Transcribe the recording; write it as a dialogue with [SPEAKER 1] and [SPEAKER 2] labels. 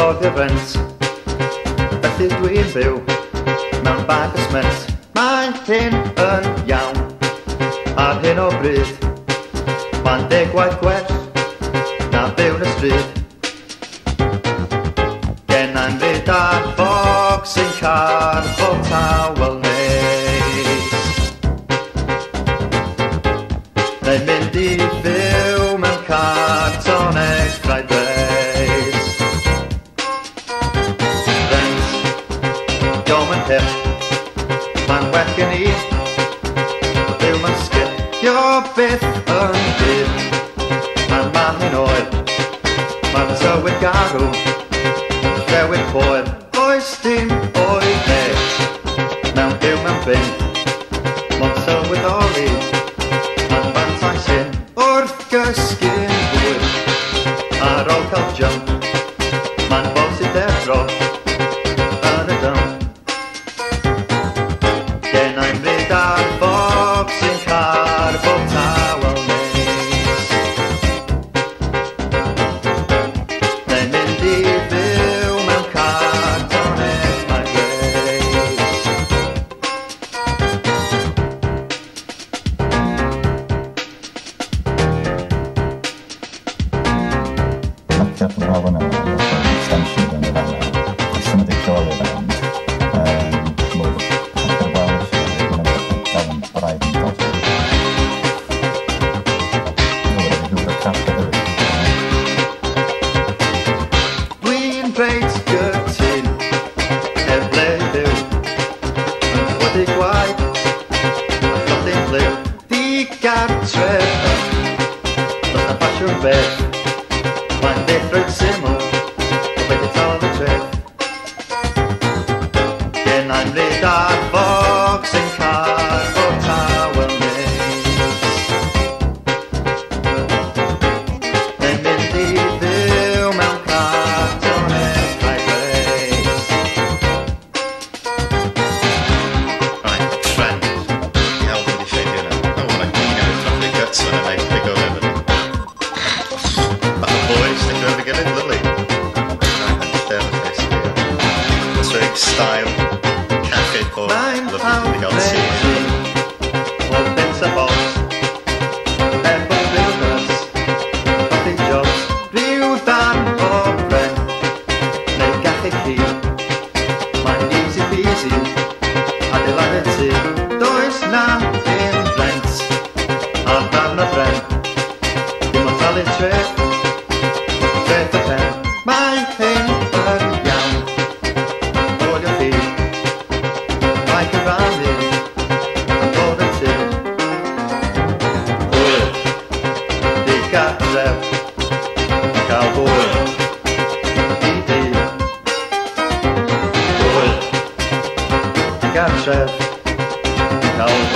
[SPEAKER 1] gofio rent. Felly dwi'n byw mewn bag o sment. Mae hyn yn iawn ar hyn o bryd. Mae'n 10 gwaith gwell na byw yn y stryd. Genna'n ryd ar fog sy'n carfo tawel neis. Neu'n mynd i fyw mewn cartoneg fried rice. Rent, diom yn hip, mae'n well gen i. Byw mewn sgipio byth yn byd. Mae'n man i'n oed, mae'n tywydd garw, rhewyd poer. Oes dim oed neb, mewn byw mewn bin. Mae'n sylweddoli, mae'n fantais hyn. Wrth gysgu'n hwyl, ar ôl cael jump, mae'n bosib deffro yn y dump. Genna'n ryd ar fog sy'n carfo tawel neis. Neu'n mynd i fyw mewn cartoneg fried rice.
[SPEAKER 2] Macio'r rhofn yma, extension yn y fanna, symud i siol i'r band. Mwyd, actor Welsh, yn y Declyn, braidd yn dod. Nwyd, hwyl y craft o ddweud.
[SPEAKER 1] Dwi'n reit gytun, heb ble i byw. Yn chwydu gwaith, a chodi'n flyw. Di-Gartref, does na ffasiwn beth. Mae'n diffryd syml, o beth i tal y tref. Genna'n ryd ar fog sy'n carfo tawel neis. Neu'n mynd i fyw mewn cartoneg fried rice.
[SPEAKER 3] Right, trend. The album di shade yna. Oh, like, you know, traffic guts when I make the go over. But the boys, they go over getting lovely. Right, and there was this here. It's very style, cafe for
[SPEAKER 1] Mae'n
[SPEAKER 3] lovely
[SPEAKER 1] hawdd
[SPEAKER 3] big old scene.
[SPEAKER 1] neud o bits a bobs. Efo builders, coffee jobs, rhyw darn o bren, neu gachu ci. Mae'n easy peasy, adeilad y tŷ. Does na ddim rent, ar darn o bren. Dim ond talu tref, tref y pen. Mae hyn yn iawn, olio chi. Mae cyfrannu yn dod yn ty. Hwyl, Di-Gartref, cael hwyl i di. Hwyl, Di-Gartref, cael hwyl.